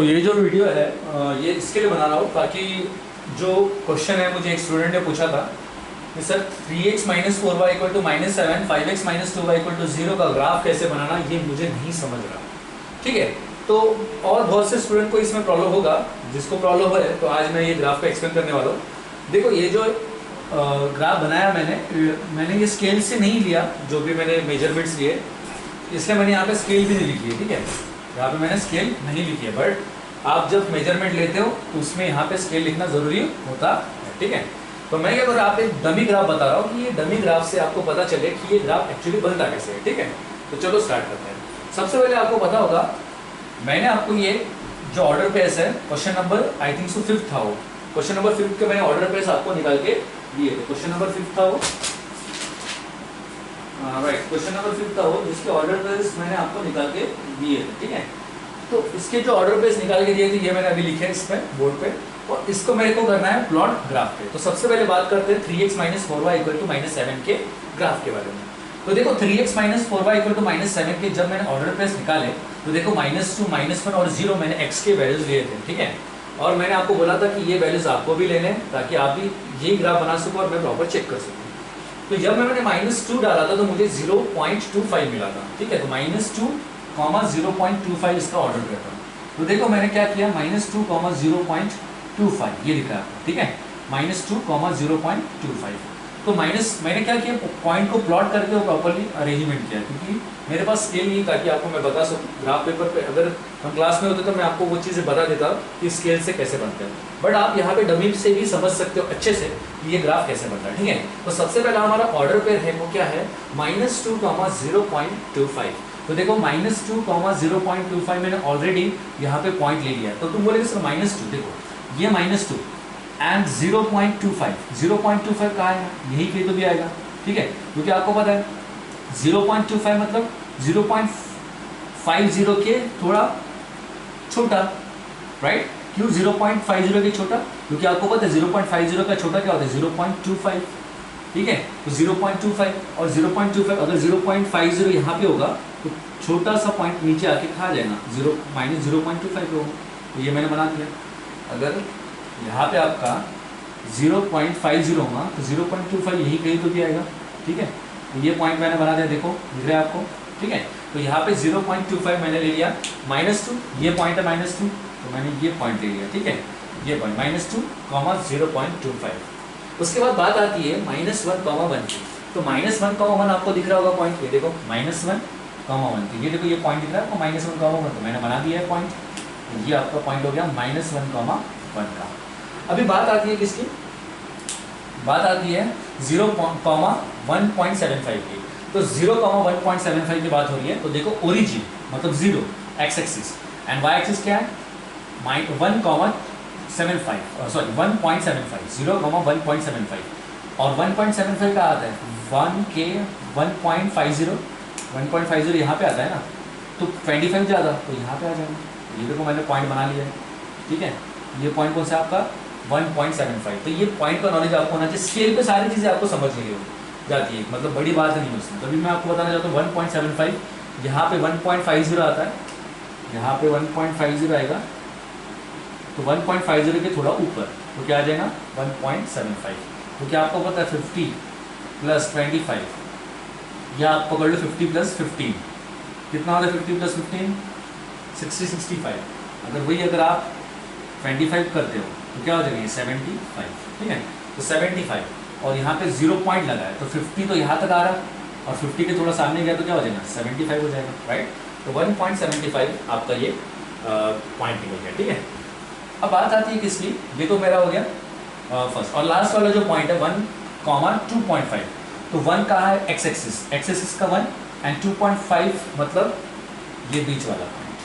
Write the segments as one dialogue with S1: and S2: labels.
S1: ये जो वीडियो है ये इसके लिए बना रहा हूँ ताकि जो क्वेश्चन है मुझे एक स्टूडेंट ने पूछा था कि sir 3x minus 4y equal to -7 5x minus 2y equal to 0 का ग्राफ कैसे बनाना, ये मुझे नहीं समझ रहा। ठीक है, तो और बहुत से स्टूडेंट को इसमें प्रॉब्लम होगा, जिसको प्रॉब्लम है तो आज मैं ये ग्राफ का एक्सप्लेन करने वाला हूँ। देखो ये जो ग्राफ बनाया मैंने ये स्केल से नहीं लिया, जो भी मैंने मेजरमेंट्स लिए इसलिए मैंने यहाँ पे स्केल भी नहीं लिखी है। ठीक है, यहाँ पे मैंने स्केल नहीं लिखी है, बट आप जब मेजरमेंट लेते हो तो उसमें यहाँ पे स्केल लिखना जरूरी होता है। ठीक है, तो मैं क्या कर रहा हूँ, आप एक डमी ग्राफ बता रहा हूँ कि ये डमी ग्राफ से आपको पता चले कि ये ग्राफ एक्चुअली बनता कैसे है। ठीक है, तो चलो स्टार्ट करते हैं। सबसे पहले आपको पता होगा मैंने आपको ये जो ऑर्डर पेस है question number I think so 5th था वो, क्वेश्चन नंबर 5th के मैंने ऑर्डर पेस आपको निकाल के दिए थे। क्वेश्चन नंबर 5th था वो, राइट, क्वेश्चन नंबर 5th था वो, जिसके ऑर्डर पेस मैंने आपको निकाल के दिए थे। ठीक है, तो इसके जो ऑर्डर पेस निकाल के दिए थे ये मैंने अभी लिखे हैं इस पे बोर्ड पे, और इसको मेरे को करना है प्लॉट ग्राफ पे। तो सबसे पहले बात करते हैं 3x minus 4y equal to -7 के ग्राफ के बारे में। तो देखो 3x minus 4y equal to -7 के जब मैंने ऑर्डर पेस निकाले तो देखो -2 -1 और 0 मैंने x के वैल्यूज लिए थे। ठीक है, और मैंने आपको बोला था कि ये वैल्यूज आपको भी लेने ताकि आप भी ये ग्राफ बना सको और मैं प्रॉपर चेक कर सकूँ। तो जब मैंने -2 डाला था तो मुझे 0.25 मिला था। ठीक है, तो -2, 0.25 इसका ऑर्डर पेस था। तो देखो मैंने क्या किया, -2, 0.25 ये लिखा है। ठीक है, -2, 0.25। तो मैंने क्या किया, पॉइंट को प्लॉट करके वो प्रॉपर्ली अरेंजमेंट किया, क्योंकि मेरे पास स्केल नहीं था कि आपको मैं बता सकूँ। ग्राफ पेपर पे अगर हम क्लास में होते तो मैं आपको वो चीज़ें बता देता कि स्केल से कैसे बनते हैं, बट आप यहाँ पे डमी से भी समझ सकते हो अच्छे से कि ये ग्राफ कैसे बनता है। ठीक है, तो सबसे पहला हमारा ऑर्डर पेयर है वो क्या है, -2, 0.25। तो देखो -2, 0.25 मैंने ऑलरेडी यहाँ पे पॉइंट ले लिया। तो तुम बोलेगे सर -2, देखो ये -2 एंड 0.25 कहाँ है, यही कहीं तो भी आएगा। ठीक है, क्योंकि आपको पता है 0.25 मतलब 0.50 के थोड़ा छोटा, राइट। क्यों 0.50 के छोटा, क्योंकि आपको पता है 0.50 का छोटा क्या होता है, 0.25। ठीक है, तो 0.25 और 0.25 अगर 0.50 यहाँ पे होगा तो छोटा सा पॉइंट नीचे आके खा जाएगा, -0.25 होगा। तो ये मैंने बना दिया। अगर यहाँ पे आपका 0.50 होगा तो 0.25 यही कहीं तो भी आएगा। ठीक है, तो ये पॉइंट मैंने बना दिया, देखो दिख रहा है आपको। ठीक है, तो यहाँ पे 0.25 मैंने ले लिया, -2 ये पॉइंट है -2, तो मैंने ये पॉइंट ले लिया। ठीक है, ये पॉइंट -2, 0.25। उसके बाद बात आती है -1, की। तो -1, आपको दिख रहा होगा पॉइंट, ये देखो -1, 1, ये देखो ये पॉइंट दिख रहा है आपको -1, 1, तो मैंने बना दिया है पॉइंट। ये आपका पॉइंट हो गया -1, 1 का। अभी बात आती है किसकी, बात आती है 0,1.75 की। तो 0,1.75 की बात हो रही है। तो देखो ओरिजिन मतलब 0 x axis and y axis क्या है, 1,75 सॉरी 1.75, 0,1.75 और 1.75 का आता है 1 के 1.50 यहाँ पे आता है ना, तो 25 ज़्यादा तो यहाँ पे आ जाएगा। ये देखो मैंने पॉइंट बना लिया है। ठीक है, ये पॉइंट कौन सा आपका 1.75। तो ये पॉइंट का नॉलेज आपको होना चाहिए, स्केल पे सारी चीज़ें आपको समझ नहीं हो जाती है, मतलब बड़ी बात नहीं है उसमें। तभी मैं आपको बताना चाहता हूँ 1.75, यहाँ पे 1.50 आता है, यहाँ पे 1.50 आएगा, तो 1.50 के थोड़ा ऊपर तो क्या आ जाएगा 1.75। क्योंकि आपको पता है 50 + 25 या आप पकड़ लो 50 + 15 कितना होता है, 50 + 15 65। अगर वही अगर आप 25 करते हो तो क्या हो जाएगा 75। ठीक है, तो 75 और यहाँ पे 0 पॉइंट लगा है तो 50 तो यहाँ तक आ रहा है और 50 के थोड़ा सामने गया तो क्या हो जाएगा 75 हो जाएगा, राइट। तो 1.75 आपका ये पॉइंट निकल गया। ठीक है, अब बात आती है किसकी, ये तो मेरा हो गया फर्स्ट, और लास्ट वाला जो पॉइंट है 1,2.5। तो 1 कहाँ है, एक्स एक्सिस का 1 एंड 2.5 मतलब ये बीच वाला पॉइंट।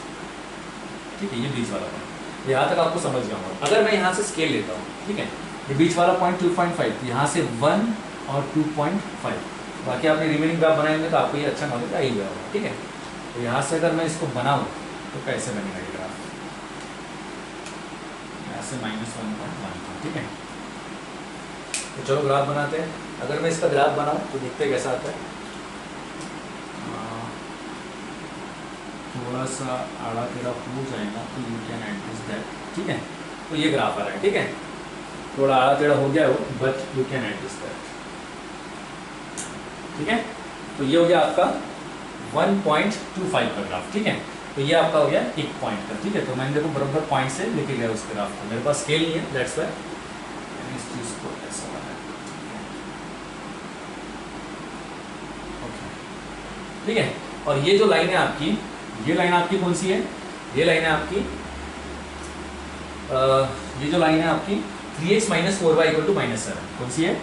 S1: ठीक है, ये बीच वाला पॉइंट, यहाँ तक आपको समझ गया होगा। अगर मैं यहाँ से स्केल लेता हूँ, ठीक है, ये बीच वाला पॉइंट 2.5, तो यहाँ से 1 और 2.5, बाकी आपने रिमेनिंग ग्राफ बनाएंगे तो आपको ये अच्छा नॉलेज आ ही गया होगा। ठीक है, तो यहाँ से अगर मैं इसको बनाऊँ तो कैसे बनेगा ये ग्राफ, यहाँ से -1.1। ठीक है, तो चलो ग्राफ बनाते हैं। अगर मैं इसका ग्राफ बनाऊँ तो देखते कैसा आता है, 2 थोड़ा सा आड़ा टेढ़ा हो जाएगा तो यू कैन एडजस्ट दैट, ठीक है। तो ये ग्राफ आ रहा है, ठीक है, थोड़ा आड़ा टेढ़ा हो गया हो but you can adjust that, ठीक है। तो ये हो गया आपका 1.25 का ग्राफ, ठीक है। तो ये आपका हो गया एक पॉइंट का, ठीक है। तो मैंने देखो बराबर पॉइंट से लेके गया उस ग्राफ को, मेरे पास स्केल नहीं है, दैट्स व्हाई इस चीज को ऐसा बनाया, ठीक है। और ये जो लाइन है आपकी, ये लाइन आपकी कौन सी है, ये लाइन है आपकी ये जो लाइन है आपकी 3x minus 4y equal to -7, कौन सी है,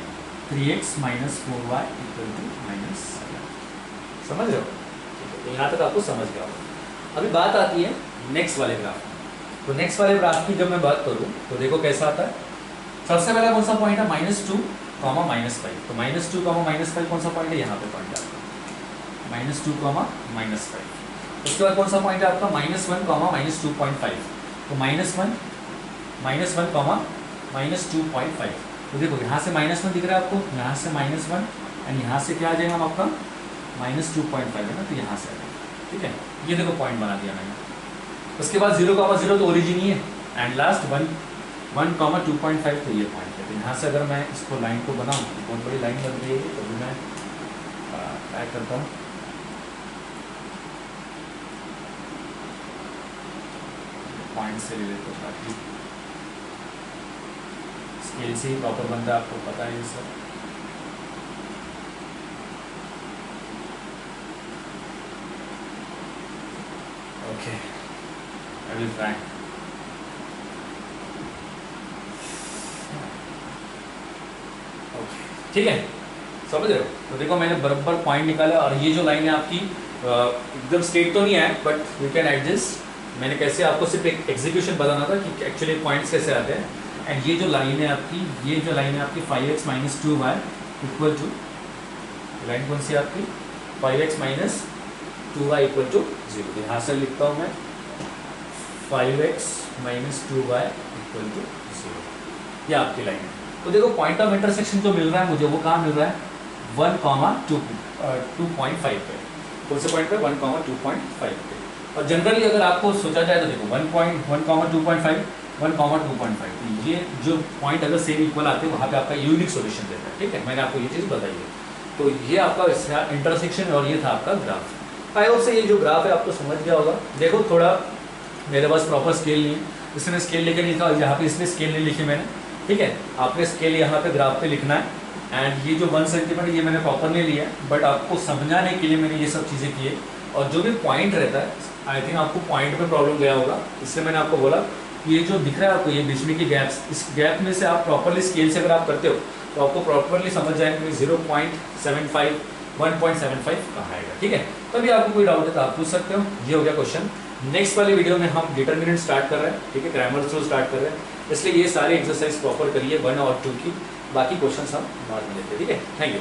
S1: 3x minus 4y equal to -7, समझ रहे हो, तो यहाँ तक आपको समझ गया होगा। अभी बात आती है नेक्स्ट वाले ग्राफ, तो नेक्स्ट वाले ग्राफ की जब मैं बात करूँ तो देखो कैसा आता है। सबसे पहला कौन सा पॉइंट है, -2, -5, तो -2, -5 कौन सा पॉइंट है, यहाँ पे पॉइंट है आपका -2, -5। उसके बाद कौन सा पॉइंट है आपका -1, -2.5, तो -1, -2.5। तो देखो यहाँ से -1 दिख रहा है आपको, यहाँ से -1 एंड यहाँ से क्या आ जाएगा हम आपका -2.5 है ना, तो यहाँ से आ जाएगा, ठीक है। ये देखो पॉइंट बना दिया मैंने। उसके बाद 0, तो ओरिजिन ही है, एंड लास्ट 1, 2.5, तो ये पॉइंट है। तो यहाँ से अगर मैं इसको लाइन को बनाऊँ तो बहुत बड़ी लाइन बन रही है, तो भी मैं ट्राई करता हूँ। पॉइंट से ले लेते हैं ताकि स्केल से ही प्रॉपर बनता है, आपको पता है ये सब। Okay, I will try. ठीक है, समझ रहे हो। तो देखो मैंने बराबर पॉइंट निकाला, और ये जो लाइन है आपकी एकदम स्ट्रेट तो नहीं है बट यू कैन एडजस्ट। मैंने कैसे आपको सिर्फ एक एग्जीक्यूशन बताना था कि एक्चुअली पॉइंट्स कैसे आते हैं। एंड ये जो लाइन है आपकी, ये जो लाइन है आपकी 5x minus 2y equal to, line कौन सी है आपकी 5x minus 2y equal to 0। यहाँ से लिखता हूँ मैं 5x minus 2y equal to 0, ये आपकी लाइन है। तो देखो पॉइंट ऑफ इंटरसेक्शन जो मिल रहा है मुझे, वो कहाँ मिल रहा है 1,2.5 पे। कौन से पॉइंट पे 1,2.5 पे। और जनरली अगर आपको सोचा जाए तो देखो 1,2.5, 1,2.5, तो ये जो पॉइंट अगर सेम इक्वल आते हैं वहाँ पे आपका यूनिक सॉल्यूशन देता है, ठीक है। मैंने आपको ये चीज़ बताई है। तो ये आपका इंटरसेक्शन और ये था आपका ग्राफ। आई होप से ये जो ग्राफ है आपको समझ गया होगा। देखो थोड़ा मेरे पास प्रॉपर स्केल नहीं है, इसने स्केल लेकर नहीं था, यहाँ पे इसलिए स्केल नहीं लिखी मैंने, ठीक है। आपने स्केल यहाँ पे ग्राफ पे लिखना है। एंड ये जो 1 सेंटीमीटर ये मैंने प्रॉपर नहीं लिया है, बट आपको समझाने के लिए मैंने ये सब चीज़ें की है। और जो भी पॉइंट रहता है, आई थिंक आपको पॉइंट पे प्रॉब्लम गया होगा, इसलिए मैंने आपको बोला कि ये जो दिख रहा है आपको ये बीच में की गैप्स, इस गैप में से आप प्रॉपरली स्केल से अगर आप करते हो तो आपको प्रॉपरली समझ जाएगा कि 0.75, 1.75 कहाँ आएगा, ठीक है। तभी आपको कोई डाउट है तो आप पूछ सकते हो। ये हो गया क्वेश्चन। नेक्स्ट वाली वीडियो में हम डिटर्मिनेंट स्टार्ट कर रहे हैं, ठीक है, ग्रामर थ्रू स्टार्ट कर रहे हैं, इसलिए ये सारे एक्सरसाइज प्रॉपर करिए 1 और 2 की। बाकी क्वेश्चन हम बाद में लेते हैं, ठीक है। Thank you.